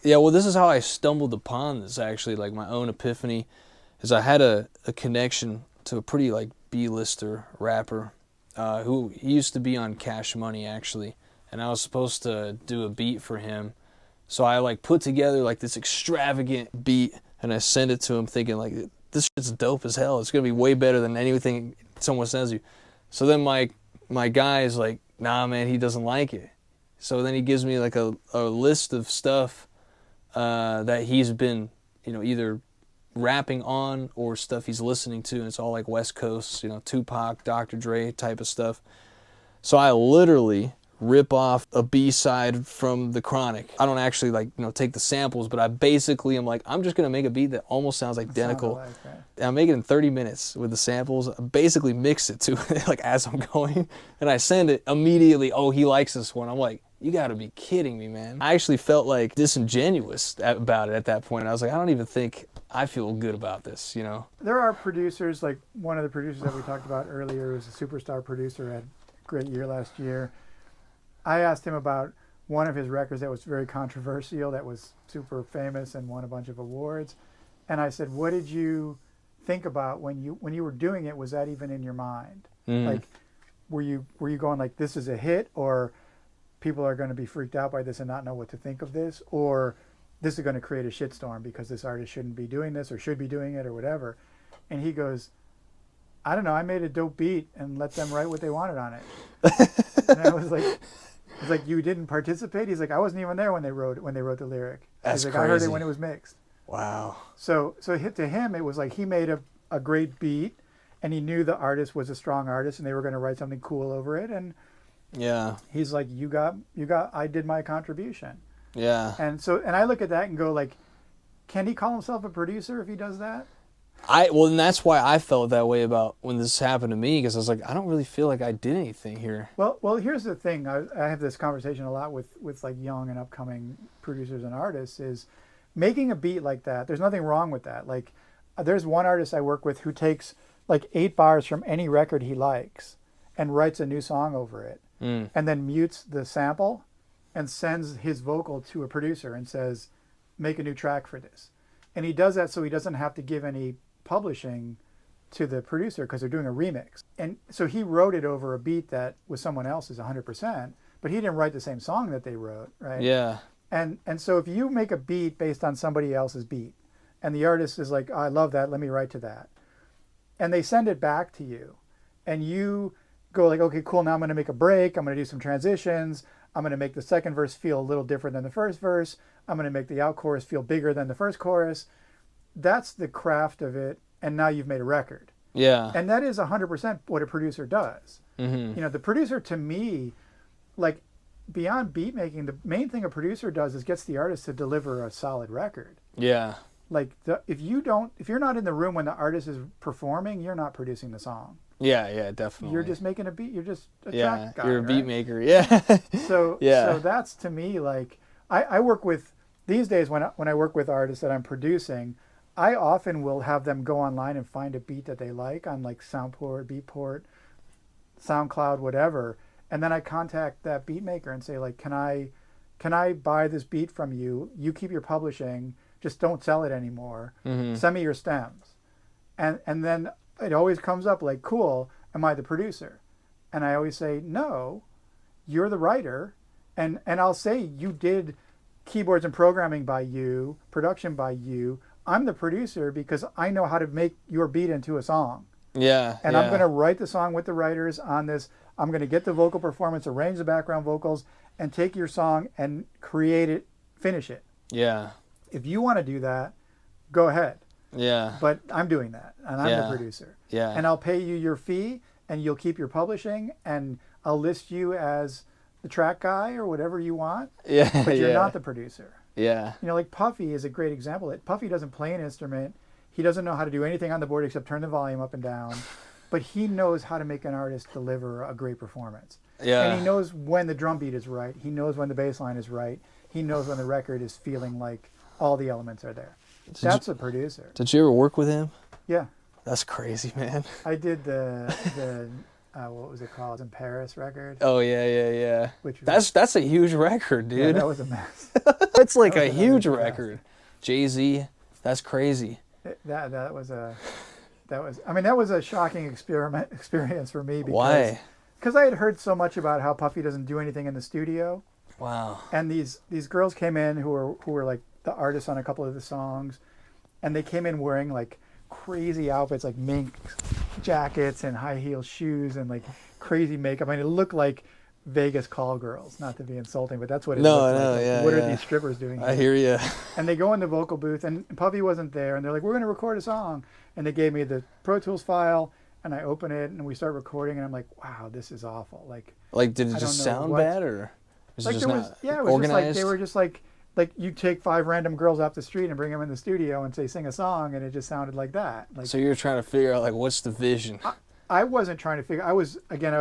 Yeah, well, this is how I stumbled upon this, actually, like my own epiphany, is I had a connection to a pretty, like, B-lister rapper who he used to be on Cash Money, actually, and I was supposed to do a beat for him. So I, like, put together, like, this extravagant beat, and I sent it to him thinking, like, this shit's dope as hell. It's going to be way better than anything someone sends you. So then my guy is like, nah, man, he doesn't like it. So then he gives me, like, a list of stuff that he's been, either rapping on or stuff he's listening to, and it's all, like, West Coast, Tupac, Dr. Dre type of stuff. So I literally rip off a B-side from The Chronic. I don't actually, like, take the samples, but I basically am like, I'm just going to make a beat that almost sounds identical. And I make it in 30 minutes with the samples. I basically mix it to like as I'm going, and I send it immediately. Oh, he likes this one. I'm like, you got to be kidding me, man. I actually felt like disingenuous about it at that point. I was like, I don't even think I feel good about this, There are producers, like one of the producers that we talked about earlier, who's a superstar producer, had a great year last year. I asked him about one of his records that was very controversial, that was super famous and won a bunch of awards. And I said, what did you think about when you were doing it? Was that even in your mind? Like, were you going like, this is a hit, or people are going to be freaked out by this and not know what to think of this, or this is going to create a shitstorm because this artist shouldn't be doing this or should be doing it or whatever? And he goes, I don't know, I made a dope beat and let them write what they wanted on it. And I was like, it's like, you didn't participate? He's like, I wasn't even there when they wrote the lyric. That's He's like, crazy. I heard it when it was mixed. Wow. So to him, it was like he made a great beat, and he knew the artist was a strong artist, and they were going to write something cool over it. And yeah, he's like, I did my contribution. Yeah. And I look at that and go, like, can he call himself a producer if he does that? And that's why I felt that way about when this happened to me, because I was like, I don't really feel like I did anything here. Well, here's the thing. I have this conversation a lot with like young and upcoming producers and artists, is making a beat like that. There's nothing wrong with that. Like, there's one artist I work with who takes like 8 bars from any record he likes and writes a new song over it, and then mutes the sample and sends his vocal to a producer and says, make a new track for this. And he does that so he doesn't have to give any publishing to the producer, because they're doing a remix. And so he wrote it over a beat that was someone else's 100%, but he didn't write the same song that they wrote, right? Yeah. And so if you make a beat based on somebody else's beat, and the artist is like, oh, I love that, let me write to that, and they send it back to you, and you go like, okay, cool, now I'm going to make a break, I'm going to do some transitions, I'm going to make the second verse feel a little different than the first verse, I'm going to make the out chorus feel bigger than the first chorus. That's the craft of it, and now you've made a record. Yeah. And that is 100% what a producer does. Mm-hmm. The producer, to me, like, beyond beat making, the main thing a producer does is gets the artist to deliver a solid record. Yeah. Like, if you're not in the room when the artist is performing, you're not producing the song. Yeah, definitely. You're just making a beat. You're just a track guy. You're a beat right? maker. Yeah. So yeah. So that's, to me, like, I work with, these days when I work with artists that I'm producing, I often will have them go online and find a beat that they like on, like, Soundport, Beatport, SoundCloud, whatever, and then I contact that beat maker and say, like, can I buy this beat from you? You keep your publishing, just don't sell it anymore. Send me your stems. And then it always comes up like, cool, am I the producer? And I always say, no, you're the writer. And I'll say, you did keyboards and programming by you, production by you. I'm the producer because I know how to make your beat into a song. Yeah. And I'm going to write the song with the writers on this. I'm going to get the vocal performance, arrange the background vocals, and take your song and create it, finish it. Yeah. If you want to do that, go ahead. Yeah. But I'm doing that, and I'm the producer. Yeah. And I'll pay you your fee, and you'll keep your publishing, and I'll list you as the track guy or whatever you want. Yeah. But you're not the producer. Yeah. Like Puffy is a great example. Puffy doesn't play an instrument. He doesn't know how to do anything on the board except turn the volume up and down. But he knows how to make an artist deliver a great performance. Yeah. And he knows when the drum beat is right. He knows when the bass line is right. He knows when the record is feeling like all the elements are there. That's a producer. Did you ever work with him? Yeah. That's crazy, man. I did the what was it called? In Paris record. Oh yeah. Which was, That's a huge record, dude. yeah, that was a mess. It's like That a was huge another record. Jay-Z, that's crazy. That was I mean, that was a shocking experience for me. Because, Why? Because I had heard so much about how Puffy doesn't do anything in the studio. Wow. And these girls came in who were like the artists on a couple of the songs, and they came in wearing like crazy outfits, like mink jackets and high heel shoes and like crazy makeup. I mean, it looked like Vegas call girls. Not to be insulting, but that's what it looked like. Yeah. What are these strippers doing here? I hear you. And they go in the vocal booth, and Puffy wasn't there, and they're like, "We're going to record a song," and they gave me the Pro Tools file, and I open it, and we start recording, and I'm like, "Wow, this is awful." Like Did it just sound bad, or was like it just there not was, yeah, it was organized? just like they were just like you take 5 random girls off the street and bring them in the studio and say sing a song, and it just sounded like that. Like, so you're trying to figure out like what's the vision? I wasn't trying to figure. I was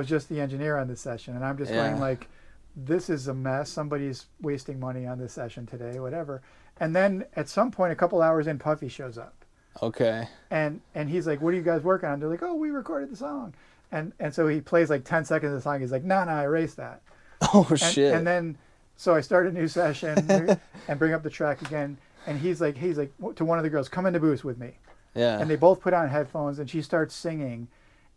just the engineer on this session, and I'm just going like, this is a mess. Somebody's wasting money on this session today, whatever. And then at some point, a couple hours in, Puffy shows up. Okay. And he's like, "What are you guys working on?" They're like, "Oh, we recorded the song." And so he plays like 10 seconds of the song. He's like, "No, erase that." Oh shit. And then so I start a new session and bring up the track again. And he's like to one of the girls, "Come in the booth with me." Yeah. And they both put on headphones, and she starts singing,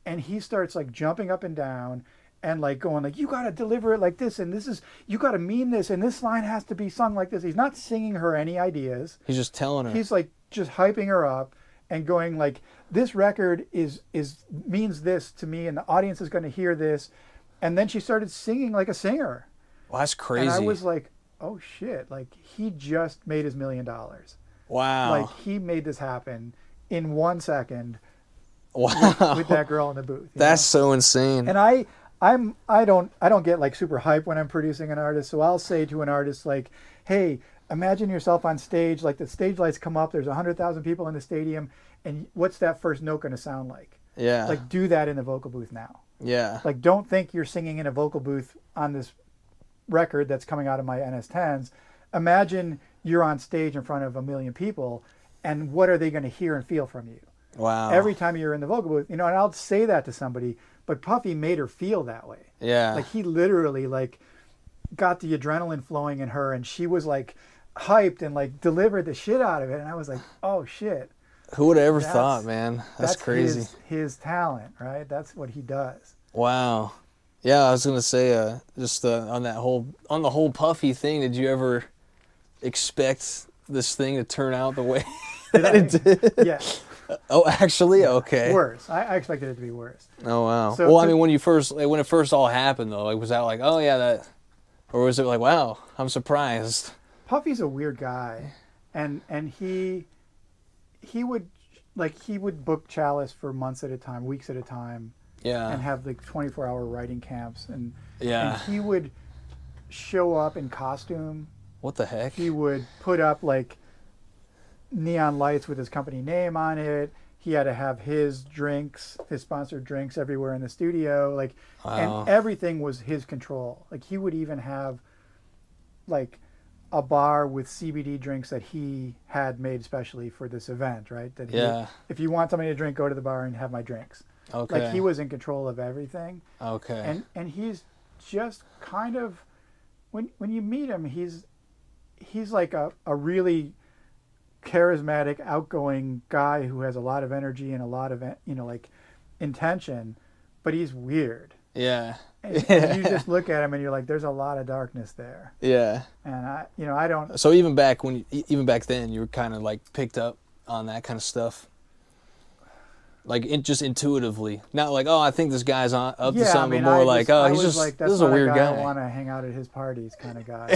and he starts like jumping up and down and like going like, "You got to deliver it like this, and this is, you got to mean this, and this line has to be sung like this." He's not singing her any ideas. He's just telling her. He's like just hyping her up and going like, "This record is means this to me, and the audience is going to hear this." And then she started singing like a singer. Well, that's crazy. And I was like, "Oh shit, like he just made his $1 million. Wow. Like he made this happen in 1 second." Wow. With that girl in the booth. That's so insane. And I don't get like super hype when I'm producing an artist. So I'll say to an artist like, "Hey, imagine yourself on stage, like the stage lights come up, there's 100,000 people in the stadium, and what's that first note going to sound like?" Yeah. Like do that in the vocal booth now. Yeah. Like don't think you're singing in a vocal booth on this record that's coming out of my NS10s. Imagine you're on stage in front of 1 million people, and what are they going to hear and feel from you? Wow. Every time you're in the vocal booth, and I'll say that to somebody, but Puffy made her feel that way. Yeah. Like he literally like got the adrenaline flowing in her, and she was like hyped and like delivered the shit out of it. And I was like, "Oh shit." Who would have ever thought, man? That's crazy. His talent, right? That's what he does. Wow. Yeah, I was gonna say, just on the whole Puffy thing. Did you ever expect this thing to turn out the way that it did? Yeah. Oh, actually, okay. Worse. I expected it to be worse. Oh wow. So Well, I mean, when it first all happened though, like was that like, oh yeah, that, or was it like, wow, I'm surprised? Puffy's a weird guy, and he would book Chalice for months at a time, weeks at a time. Yeah. And have like 24-hour writing camps, and yeah. And he would show up in costume. What the heck? He would put up like neon lights with his company name on it. He had to have his drinks, his sponsored drinks everywhere in the studio. Like, wow. And everything was his control. Like he would even have like a bar with CBD drinks that he had made specially for this event, right? That yeah. If you want somebody to drink, go to the bar and have my drinks. Okay. Like he was in control of everything. Okay. And he's just kind of, when you meet him, he's like a really charismatic, outgoing guy who has a lot of energy and a lot of like intention, but he's weird. Yeah. And you just look at him and you're like, there's a lot of darkness there. Yeah. And I don't. So even back then, you were kind of like picked up on that kind of stuff. Like just intuitively, not like, oh, I think this guy's up to something, but more like, oh, he's just like, this is a weird guy. I want to hang out at his parties kind of guy.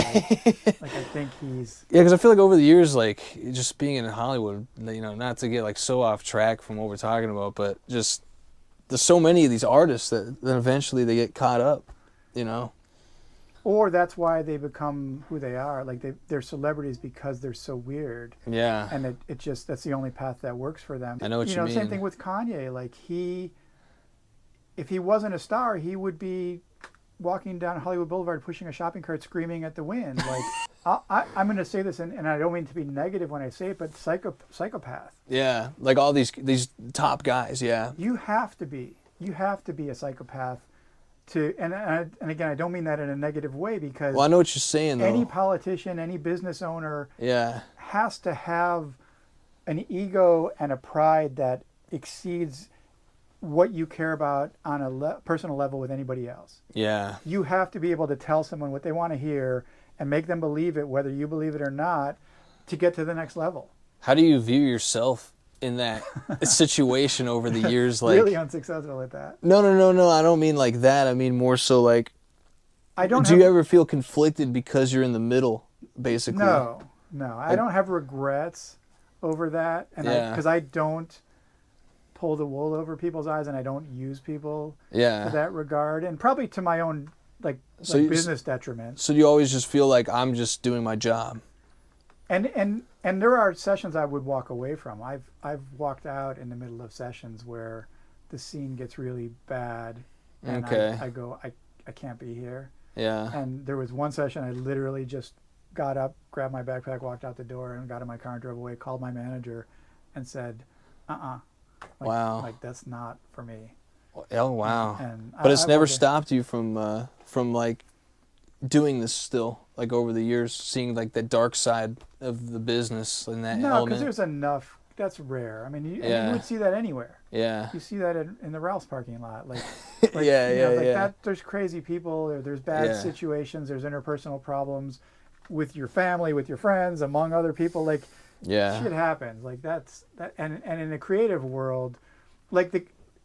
Like I think he's. Yeah, because I feel like over the years, like just being in Hollywood, not to get like so off track from what we're talking about, but just there's so many of these artists that then eventually they get caught up, Or that's why they become who they are. Like they're celebrities because they're so weird. Yeah. And it just, that's the only path that works for them. I know what you mean. Same thing with Kanye. Like if he wasn't a star, he would be walking down Hollywood Boulevard pushing a shopping cart screaming at the wind. Like I'm going to say this, and I don't mean to be negative when I say it, but psychopath. Yeah. Like all these top guys. Yeah. You have to be. you have to be a psychopath to, and again, I don't mean that in a negative way, because Well, I know what you're saying, though. any politician, any business owner Yeah. has to have an ego and a pride that exceeds what you care about on a personal level with anybody else. Yeah. You have to be able to tell someone what they want to hear and make them believe it, whether you believe it or not, to get to the next level. How do you view yourself in that situation over the years? Like, Really unsuccessful at that. No. I don't mean like that. I mean more so like, do you ever feel conflicted because you're in the middle, basically? No. I don't have regrets over that, and because I don't pull the wool over people's eyes, and I don't use people to that regard, and probably to my own business detriment. So you always just feel like I'm just doing my job. And there are sessions I would walk away from. I've walked out in the middle of sessions where the scene gets really bad, and I go, I can't be here. Yeah. And there was one session I literally just got up, grabbed my backpack, walked out the door, and got in my car and drove away. Called my manager, and said, Wow. Like that's not for me. Oh wow. And but it's never stopped you from like doing this still, like over the years, seeing like the dark side of the business and that element. No, because there's enough. That's rare. I mean, you would see that anywhere. Yeah. You see that in the Ralph's parking lot, yeah. There's crazy people. There's bad situations. There's interpersonal problems with your family, with your friends, among other people. Like, shit happens. Like that's that. And in the creative world,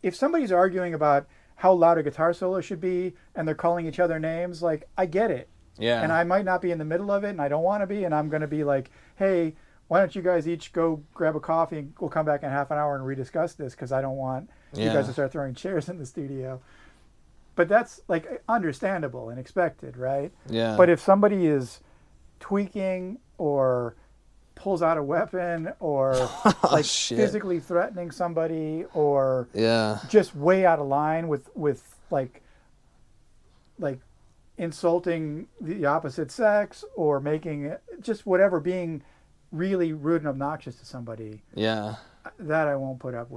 if somebody's arguing about how loud a guitar solo should be, and they're calling each other names, like, I get it. Yeah. And I might not be in the middle of it, and I don't want to be, and I'm going to be like, hey, why don't you guys each go grab a coffee, and we'll come back in half an hour and rediscuss this, because I don't want you guys to start throwing chairs in the studio. But that's, like, understandable and expected, right? Yeah. But if somebody is tweaking or pulls out a weapon or physically threatening somebody or just way out of line with like insulting the opposite sex or making just whatever, being really rude and obnoxious to somebody, that I won't put up with.